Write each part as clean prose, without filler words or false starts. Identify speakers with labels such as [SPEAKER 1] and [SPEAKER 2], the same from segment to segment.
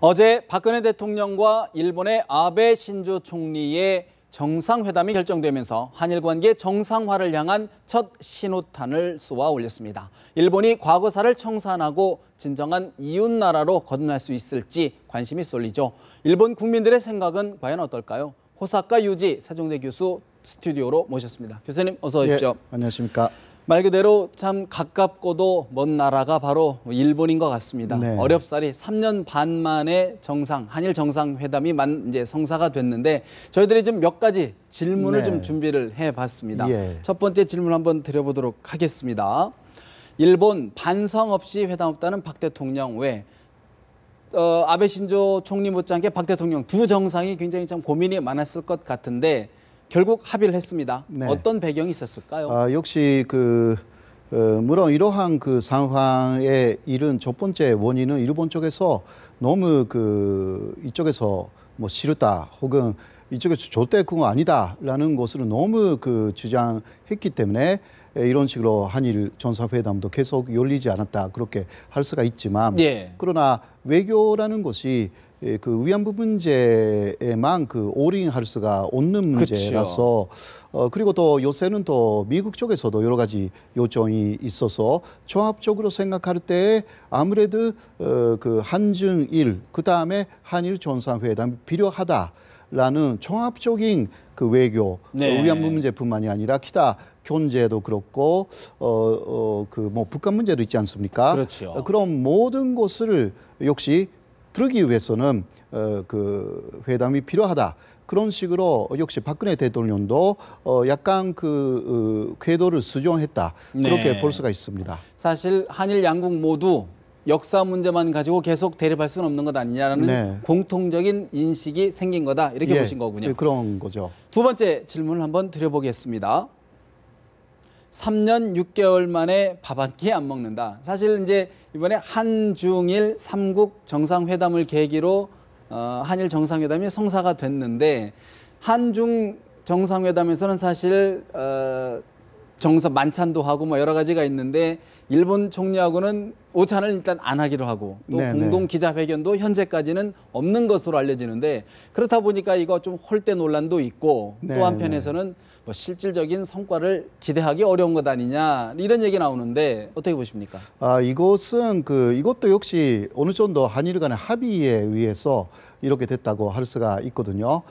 [SPEAKER 1] 어제 박근혜 대통령과 일본의 아베 신조 총리의 정상회담이 결정되면서 한일 관계 정상화를 향한 첫 신호탄을 쏘아 올렸습니다. 일본이 과거사를 청산하고 진정한 이웃나라로 거듭날 수 있을지 관심이 쏠리죠. 일본 국민들의 생각은 과연 어떨까요? 호사카 유지 세종대 교수 스튜디오로 모셨습니다. 교수님 어서 오십시오.
[SPEAKER 2] 예, 안녕하십니까.
[SPEAKER 1] 말 그대로 참 가깝고도 먼 나라가 바로 일본인 것 같습니다.
[SPEAKER 2] 네.
[SPEAKER 1] 어렵사리 3년 반 만에 한일 정상회담이 이제 성사가 됐는데 저희들이 좀 몇 가지 질문을
[SPEAKER 2] 네.
[SPEAKER 1] 좀 준비를 해봤습니다.
[SPEAKER 2] 예.
[SPEAKER 1] 첫 번째 질문 한번 드려보도록 하겠습니다. 일본 반성 없이 회담 없다는 박 대통령 외 아베 신조 총리 못지않게 박 대통령 두 정상이 굉장히 참 고민이 많았을 것 같은데 결국 합의를 했습니다.
[SPEAKER 2] 네.
[SPEAKER 1] 어떤 배경이 있었을까요?
[SPEAKER 2] 역시 물론 이러한 상황에 이른 첫 번째 원인은 일본 쪽에서 너무 이쪽에서 뭐 싫다 혹은 이쪽에서 절대 그거 아니다라는 것을 너무 주장했기 때문에 이런 식으로 한일 정상회담도 계속 열리지 않았다 그렇게 할 수가 있지만
[SPEAKER 1] 예.
[SPEAKER 2] 그러나 외교라는 것이 위안부 문제에만 올인할 수가 없는 문제라서 그리고 또 요새는 또 미국 쪽에서도 여러 가지 요청이 있어서 종합적으로 생각할 때 아무래도 한중일 그다음에 한일 정상회담이 필요하다라는 종합적인 외교
[SPEAKER 1] 네.
[SPEAKER 2] 위안부 문제뿐만이 아니라 기타 경제도 그렇고 뭐 북한 문제도 있지 않습니까?
[SPEAKER 1] 그렇죠.
[SPEAKER 2] 그런 모든 것을 역시 그러기 위해서는 회담이 필요하다. 그런 식으로 역시 박근혜 대통령도 약간 궤도를 수정했다. 그렇게
[SPEAKER 1] 네.
[SPEAKER 2] 볼 수가 있습니다.
[SPEAKER 1] 사실 한일 양국 모두 역사 문제만 가지고 계속 대립할 수는 없는 것 아니냐라는
[SPEAKER 2] 네.
[SPEAKER 1] 공통적인 인식이 생긴 거다. 이렇게 보신 거군요.
[SPEAKER 2] 그런 거죠.
[SPEAKER 1] 두 번째 질문을 한번 드려보겠습니다. 3년 6개월 만에 밥 한 끼 안 먹는다. 사실 이제 이번에 한중일 3국 정상회담을 계기로 한일 정상회담이 성사가 됐는데 한중 정상회담에서는 사실 만찬도 하고 뭐 여러 가지가 있는데 일본 총리하고는 오찬을 일단 안 하기로 하고 또
[SPEAKER 2] 네네.
[SPEAKER 1] 공동 기자회견도 현재까지는 없는 것으로 알려지는데 그렇다 보니까 이거 좀 홀대 논란도 있고
[SPEAKER 2] 네네.
[SPEAKER 1] 또 한편에서는 뭐 실질적인 성과를 기대하기 어려운 것 아니냐 이런 얘기 나오는데 어떻게 보십니까?
[SPEAKER 2] 이것도 역시 어느 정도 한일 간의 합의에 의해서 이렇게 됐다고 할 수가 있거든요.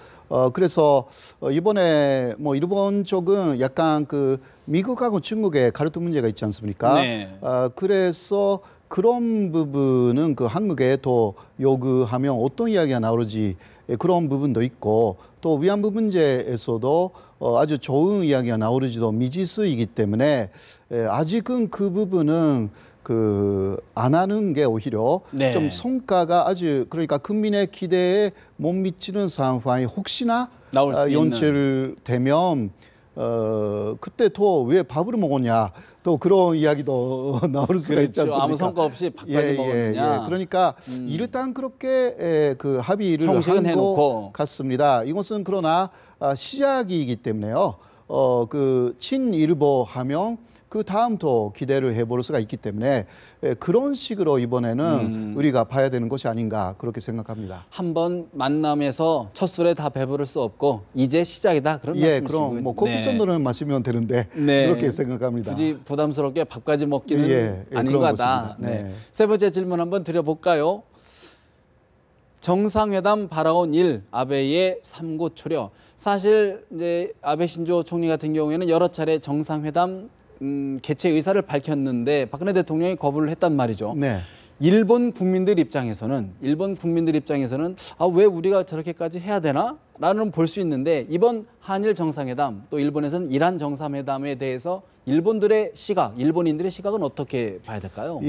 [SPEAKER 2] 그래서 이번에 뭐 일본 쪽은 약간 미국하고 중국의 갈등 문제가 있지 않습니까?
[SPEAKER 1] 네.
[SPEAKER 2] 그래서 그런 부분은 한국에 더 요구하면 어떤 이야기가 나오는지 그런 부분도 있고 또 위안부 문제에서도 아주 좋은 이야기가 나오는지도 미지수이기 때문에 아직은 그 부분은 안 하는 게 오히려
[SPEAKER 1] 네.
[SPEAKER 2] 좀 성과가 그러니까 국민의 기대에 못 미치는 상황이 혹시나
[SPEAKER 1] 나올 수 있는.
[SPEAKER 2] 연출되면 그때 또 왜 밥을 먹었냐 또 그런 이야기도 나올 수가 있지
[SPEAKER 1] 그렇죠.
[SPEAKER 2] 않습니까?
[SPEAKER 1] 아무 성과 없이 밥까지 먹었느냐.
[SPEAKER 2] 그러니까 일단 그렇게 합의를
[SPEAKER 1] 형식은
[SPEAKER 2] 한
[SPEAKER 1] 해놓고.
[SPEAKER 2] 것 같습니다. 이것은 그러나 시작이기 때문에요. 친일보 하면 그 다음도 기대를 해볼 수가 있기 때문에 그런 식으로 이번에는 우리가 봐야 되는 것이 아닌가 그렇게 생각합니다.
[SPEAKER 1] 한번 만남에서 첫 술에 다 배부를 수 없고 이제 시작이다 그런 말씀이시군요.
[SPEAKER 2] 그럼 뭐 커피 정도는 마시면 되는데
[SPEAKER 1] 네.
[SPEAKER 2] 그렇게 생각합니다.
[SPEAKER 1] 굳이 부담스럽게 밥까지 먹기는 아닌
[SPEAKER 2] 그런
[SPEAKER 1] 거다.
[SPEAKER 2] 것입니다. 네.
[SPEAKER 1] 세 번째 질문 한번 드려볼까요? 정상회담 바라온 일 아베의 삼고 초려. 사실 이제 아베 신조 총리 같은 경우에는 여러 차례 정상회담 개최 의사를 밝혔는데 박근혜 대통령이 거부를 했단 말이죠.
[SPEAKER 2] 네.
[SPEAKER 1] 일본 국민들 입장에서는 왜 우리가 저렇게까지 해야 되나? 라는 볼 수 있는데 이번 한일 정상회담 또 일본에서는 이란 정상회담에 대해서 일본인들의 시각은 어떻게 봐야 될까요?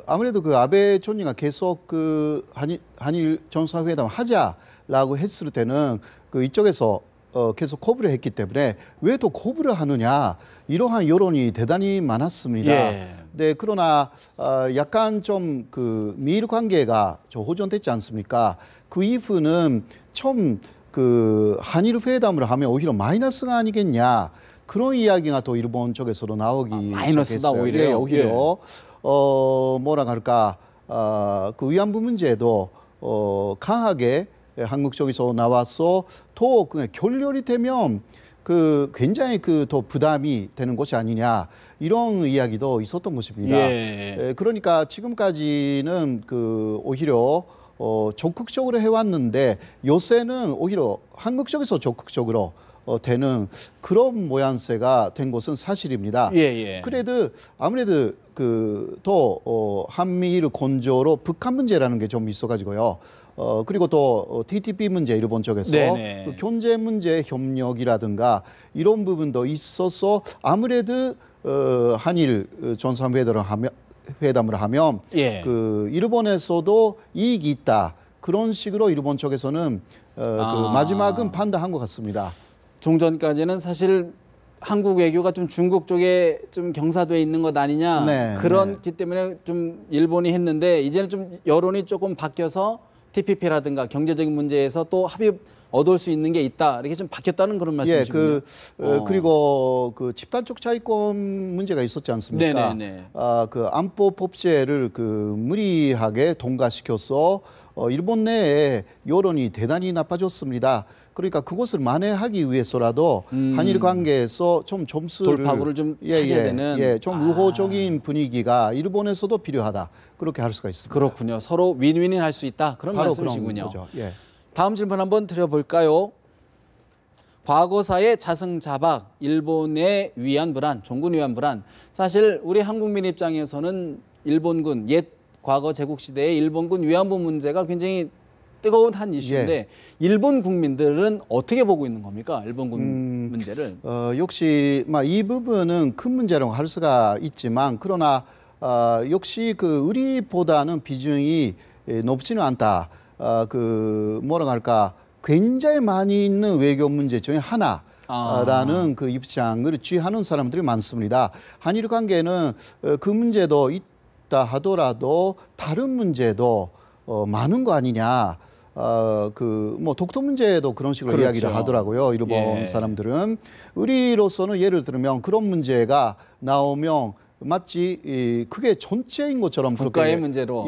[SPEAKER 2] 아무래도 아베 총리가 계속 한일 정상회담 하자라고 했을 때는 이쪽에서 계속 거부를 했기 때문에 왜 또 거부를 하느냐 이러한 여론이 대단히 많았습니다.
[SPEAKER 1] 예.
[SPEAKER 2] 네, 그러나 약간 좀 미일 관계가 좀 호전됐지 않습니까? 그 이후는 처음 한일 회담을 하면 오히려 마이너스가 아니겠냐 그런 이야기가 또 일본 쪽에서도 나오기
[SPEAKER 1] 마이너스다
[SPEAKER 2] 시작했어요.
[SPEAKER 1] 오히려.
[SPEAKER 2] 오히려 뭐라 할까 그 위안부 문제도 강하게 한국 쪽에서 나와서 더 그냥 결렬이 되면 그 굉장히 그 더 부담이 되는 것이 아니냐 이런 이야기도 있었던 것입니다. 그러니까 지금까지는 그 오히려 적극적으로 해왔는데 요새는 오히려 한국 쪽에서 적극적으로 되는 그런 모양새가 된 것은 사실입니다. 그래도 아무래도 그 더 한미일 건조로 북한 문제라는 게 좀 있어가지고요. 그리고 또 TTP 문제 일본 쪽에서 그 경제 문제 협력이라든가 이런 부분도 있어서 아무래도 한일 정상회담을 하면 그 일본에서도 이익이 있다. 그런 식으로 일본 쪽에서는 그 마지막은 판단한 것 같습니다.
[SPEAKER 1] 종전까지는 사실 한국 외교가 좀 중국 쪽에 좀 경사돼 있는 것 아니냐 그렇기 때문에 좀 일본이 했는데 이제는 좀 여론이 조금 바뀌어서 TPP라든가 경제적인 문제에서 또 합의 얻을 수 있는 게 있다 이렇게 좀 바뀌었다는 그런 말씀이시군요.
[SPEAKER 2] 그리고 그 집단적 차이권 문제가 있었지 않습니까? 그 안보 법제를 그 무리하게 통과시켜서 일본 내에 여론이 대단히 나빠졌습니다. 그러니까 그것을 만회하기 위해서라도 한일 관계에서 좀 점수를
[SPEAKER 1] 돌파구를 좀 찾아야 되는
[SPEAKER 2] 좀 우호적인 분위기가 일본에서도 필요하다. 그렇게 할 수가 있습니다.
[SPEAKER 1] 그렇군요. 서로 윈윈이 할 수 있다. 그런 말씀이시군요. 다음 질문 한번 드려볼까요? 과거사의 자승자박, 일본의 위안불안, 종군 위안불안. 사실 우리 한국민 입장에서는 일본군, 옛 과거 제국시대의 일본군 위안부 문제가 굉장히 뜨거운 한 이슈인데 일본 국민들은 어떻게 보고 있는 겁니까? 일본군 문제를.
[SPEAKER 2] 역시 이 부분은 큰 문제라고 할 수가 있지만 그러나 역시 그 우리보다는 비중이 높지는 않다. 그 뭐라고 할까 굉장히 많이 있는 외교 문제 중에 하나라는 그 입장을 취하는 사람들이 많습니다. 한일 관계는 그 문제도 있다 하더라도 다른 문제도 많은 거 아니냐. 그 뭐 독도 문제도 그런 식으로 이야기를 하더라고요. 일본 사람들은 우리로서는 예를 들면 그런 문제가 나오면 마치 그게 전체인 것처럼
[SPEAKER 1] 국가의 문제로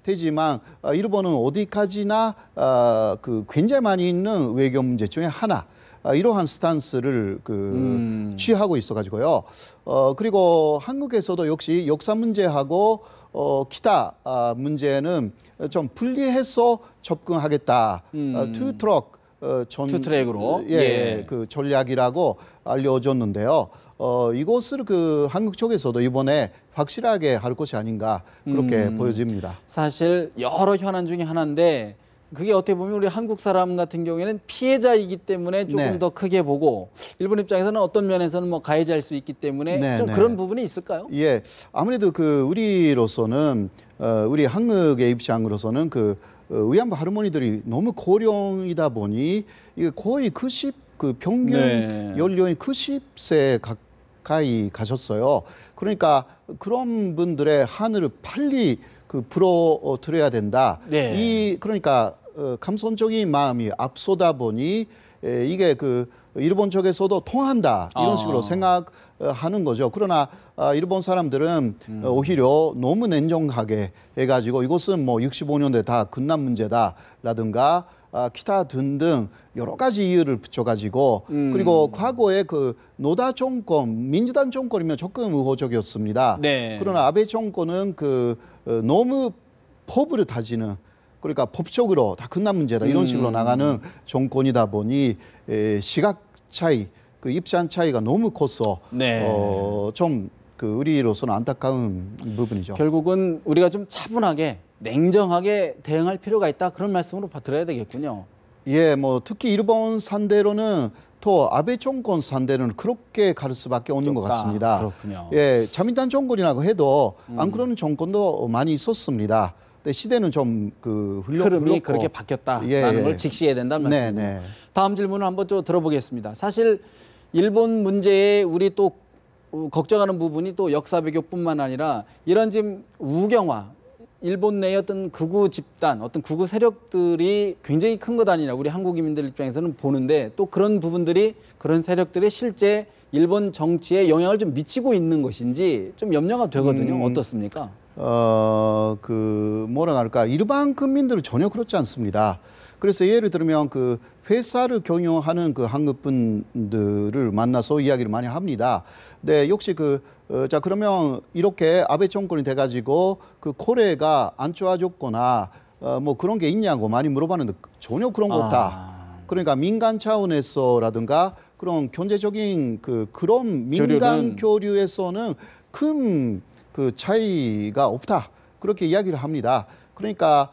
[SPEAKER 2] 되지만 일본은 어디까지나 그 굉장히 많이 있는 외교 문제 중에 하나 이러한 스탄스를 그 취하고 있어가지고요. 그리고 한국에서도 역시 역사 문제하고 기타 문제는 좀 분리해서 접근하겠다. 투 트랙으로 그 전략이라고 알려졌는데요. 이것을 그 한국 쪽에서도 이번에 확실하게 할 것이 아닌가 그렇게 보여집니다.
[SPEAKER 1] 사실 여러 현안 중에 하나인데 그게 어떻게 보면 우리 한국 사람 같은 경우에는 피해자이기 때문에 조금 더 크게 보고 일본 입장에서는 어떤 면에서는 뭐 가해자일 수 있기 때문에 좀 그런 부분이 있을까요?
[SPEAKER 2] 아무래도 그 우리로서는 우리 한국의 입장으로서는 그 위안부 할머니들이 너무 고령이다 보니 이게 거의 그 평균 연령이 90세 가까이 가셨어요. 그러니까 그런 분들의 한을 빨리 그 풀어드려야 된다. 그러니까 감성적인 마음이 앞서다 보니 이게 그 일본 쪽에서도 통한다 이런 식으로 생각하는 거죠. 그러나 일본 사람들은 오히려 너무 냉정하게 해가지고 이것은 뭐 65년대 다 끝난 문제다라든가 기타 등등 여러 가지 이유를 붙여가지고 그리고 과거에 그 노다 정권, 민주당 정권이면 조금 우호적이었습니다. 그러나 아베 정권은 그 너무 법을 다지는 그러니까 법적으로 다 끝난 문제다 이런 식으로 나가는 정권이다 보니 시각 차이, 그 입장 차이가 너무 커서 좀 그 우리로서는 안타까운 부분이죠.
[SPEAKER 1] 결국은 우리가 좀 차분하게 냉정하게 대응할 필요가 있다 그런 말씀으로 들어야 되겠군요.
[SPEAKER 2] 뭐 특히 일본 상대로는 또 아베 정권 상대로는 그렇게 갈 수밖에 없는 것 같습니다.
[SPEAKER 1] 그렇군요.
[SPEAKER 2] 자민당 정권이라고 해도 안 그러는 정권도 많이 있었습니다. 근데 시대는 좀 그
[SPEAKER 1] 흐름이 그렇게 바뀌었다라는 걸 직시해야 된다는 말씀입니다. 다음 질문을 한번 좀 들어보겠습니다. 사실 일본 문제에 우리 또 걱정하는 부분이 또 역사 외교뿐만 아니라 이런 지금 우경화, 일본 내의 어떤 극우 집단, 어떤 극우 세력들이 굉장히 큰 것 아니냐 우리 한국인민들 입장에서는 보는데 또 그런 부분들이 그런 세력들이 실제 일본 정치에 영향을 좀 미치고 있는 것인지 좀 염려가 되거든요. 어떻습니까?
[SPEAKER 2] 뭐라 할까, 일반 국민들은 전혀 그렇지 않습니다. 그래서 예를 들면 그 회사를 경영하는 그 한국 분들을 만나서 이야기를 많이 합니다. 네, 역시 자, 그러면 이렇게 아베 정권이 돼가지고 그 코레가 안 좋아졌거나 뭐 그런 게 있냐고 많이 물어봤는데 전혀 그런 거 없다. 그러니까 민간 차원에서라든가 그런 경제적인 그런 민간 교류에서는 큰 그 차이가 없다. 그렇게 이야기를 합니다. 그러니까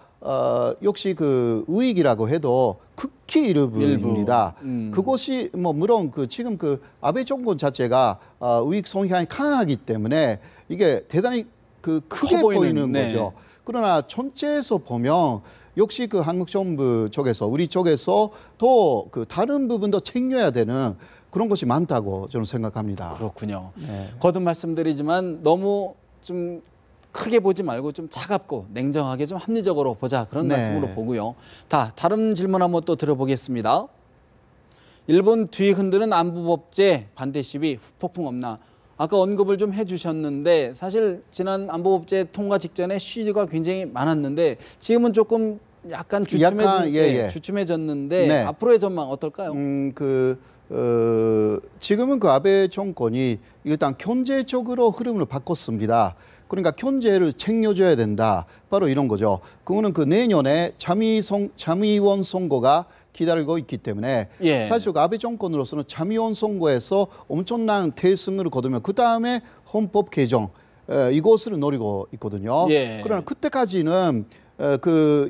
[SPEAKER 2] 역시 그 우익이라고 해도 극히 일부입니다. 그것이 뭐 물론 지금 아베 정권 자체가 우익 성향이 강하기 때문에 이게 대단히 크게 보이는
[SPEAKER 1] 네.
[SPEAKER 2] 거죠. 그러나 전체에서 보면 역시 한국 정부 쪽에서 우리 쪽에서 더 다른 부분도 챙겨야 되는 그런 것이 많다고 저는 생각합니다.
[SPEAKER 1] 그렇군요.
[SPEAKER 2] 네.
[SPEAKER 1] 거듭 말씀드리지만 너무 좀 크게 보지 말고 좀 차갑고 냉정하게 좀 합리적으로 보자 그런
[SPEAKER 2] 네.
[SPEAKER 1] 말씀으로 보고요. 다른 질문 한번 또 들어보겠습니다. 일본 뒤 흔드는 안보법제 반대 시위 후폭풍 없나? 아까 언급을 좀 해주셨는데 사실 지난 안보법제 통과 직전에 시위가 굉장히 많았는데 지금은 조금 약간 주춤해졌는데
[SPEAKER 2] 네.
[SPEAKER 1] 앞으로의 전망 어떨까요?
[SPEAKER 2] 지금은 아베 정권이 일단 경제적으로 흐름을 바꿨습니다. 그러니까 경제를 챙겨줘야 된다. 바로 이런 거죠. 그거는 내년에 참의원 선거가 기다리고 있기 때문에
[SPEAKER 1] 예.
[SPEAKER 2] 사실 아베 정권으로서는 참의원 선거에서 엄청난 대승을 거두면 그 다음에 헌법 개정 이것을 노리고 있거든요.
[SPEAKER 1] 예.
[SPEAKER 2] 그러나 그때까지는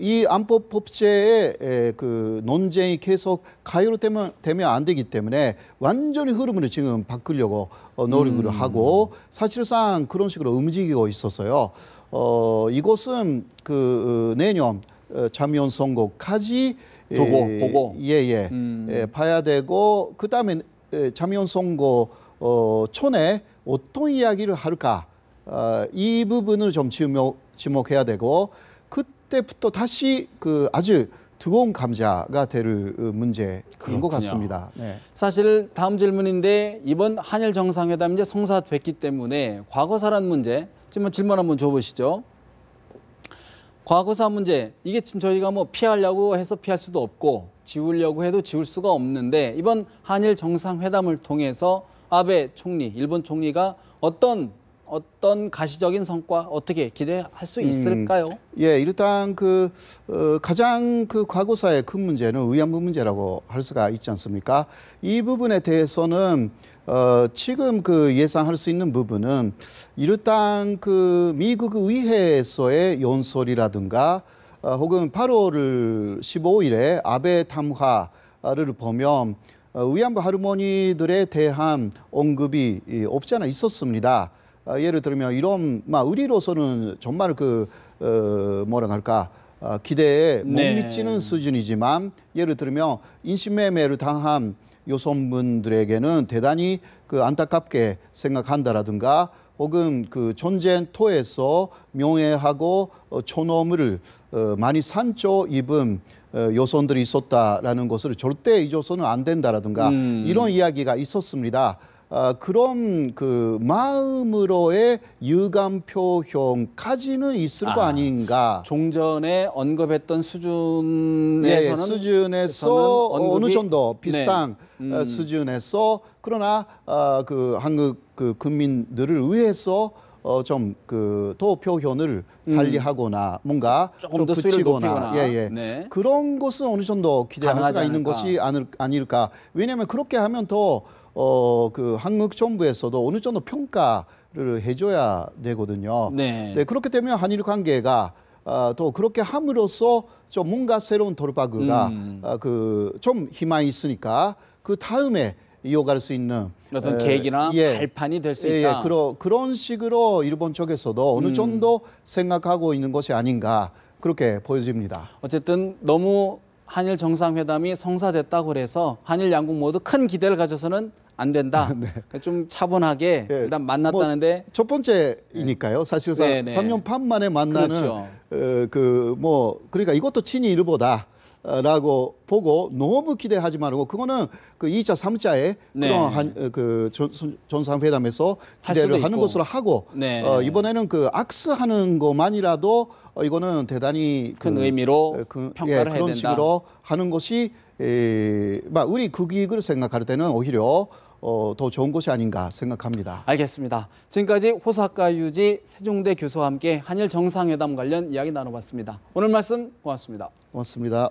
[SPEAKER 2] 이 안법 법제의 논쟁이 계속 가열되면 안 되기 때문에 완전히 흐름을 지금 바꾸려고 노력을 하고 사실상 그런 식으로 움직이고 있었어요. 이것은 내년 참의원 선거까지
[SPEAKER 1] 보고
[SPEAKER 2] 봐야 되고 그다음에 참의원 선거 촌에 어떤 이야기를 할까 이 부분을 좀 지목해야 되고 그때부터 다시 아주 뜨거운 감자가 될 문제인 것 같습니다. 네.
[SPEAKER 1] 사실 다음 질문인데 이번 한일 정상회담 이제 성사됐기 때문에 과거사란 문제 지금 질문 한번 줘보시죠. 과거사 문제 이게 지금 저희가 뭐 피하려고 해서 피할 수도 없고 지우려고 해도 지울 수가 없는데 이번 한일 정상회담을 통해서 아베 총리, 일본 총리가 어떤 가시적인 성과 어떻게 기대할 수 있을까요?
[SPEAKER 2] 예, 일단 가장 과거사의 큰 문제는 위안부 문제라고 할 수가 있지 않습니까? 이 부분에 대해서는 지금 예상할 수 있는 부분은 일단 미국 의회에서의 연설이라든가 혹은 8월 15일에 아베 담화를 보면 위안부 할머니들에 대한 언급이 없지 않아 있었습니다. 예를 들면 이런 우리로서는 정말 뭐라 할까 기대에 못 미치는 수준이지만 예를 들면 인신매매를 당한 여성분들에게는 대단히 안타깝게 생각한다라든가 혹은 전쟁터에서 명예하고 존엄을 많이 상처 입은 여성들이 있었다라는 것을 절대 잊어서는 안 된다라든가 이런 이야기가 있었습니다. 그런 마음으로의 유감 표현까지는 있을 거 아닌가.
[SPEAKER 1] 종전에 언급했던 수준에서는
[SPEAKER 2] 수준에서 어느 정도 비슷한 수준에서 그러나 한국 국민들을 위해서 좀 더 표현을 달리하거나 뭔가
[SPEAKER 1] 조금 더
[SPEAKER 2] 붙이거나
[SPEAKER 1] 네.
[SPEAKER 2] 그런 것은 어느 정도 기대할 수가 있는 것이 아닐까. 왜냐하면 그렇게 하면 더 한국 정부에서도 어느 정도 평가를 해줘야 되거든요.
[SPEAKER 1] 네.
[SPEAKER 2] 네, 그렇게 되면 한일 관계가 또 그렇게 함으로써 좀 뭔가 새로운 돌파구가 좀 희망이 있으니까 그 다음에 이어갈 수 있는
[SPEAKER 1] 어떤 계기나 발판이 될 수 있다.
[SPEAKER 2] 그런 식으로 일본 쪽에서도 어느 정도 생각하고 있는 것이 아닌가 그렇게 보여집니다.
[SPEAKER 1] 어쨌든 너무 한일 정상회담이 성사됐다고 해서 한일 양국 모두 큰 기대를 가져서는 안 된다. 좀 차분하게
[SPEAKER 2] 예,
[SPEAKER 1] 일단 만났다는데
[SPEAKER 2] 첫 번째이니까요. 사실상
[SPEAKER 1] 네, 네.
[SPEAKER 2] 3년 반 만에 만나는
[SPEAKER 1] 그렇죠.
[SPEAKER 2] 그러니까 이것도 친일보다 라고 보고 너무 기대하지 말고 그거는 그 2차, 3차에
[SPEAKER 1] 네.
[SPEAKER 2] 그런 정상회담에서
[SPEAKER 1] 할 수도
[SPEAKER 2] 기대를 하는
[SPEAKER 1] 있고.
[SPEAKER 2] 것으로 하고
[SPEAKER 1] 네.
[SPEAKER 2] 이번에는 그 악수하는 것만이라도 이거는 대단히
[SPEAKER 1] 큰 의미로 평가를 해야
[SPEAKER 2] 그런
[SPEAKER 1] 된다.
[SPEAKER 2] 식으로 하는 것이 우리 국익을 생각할 때는 오히려 더 좋은 것이 아닌가 생각합니다.
[SPEAKER 1] 알겠습니다. 지금까지 호사카 유지 세종대 교수와 함께 한일 정상회담 관련 이야기 나눠봤습니다. 오늘 말씀 고맙습니다.
[SPEAKER 2] 고맙습니다.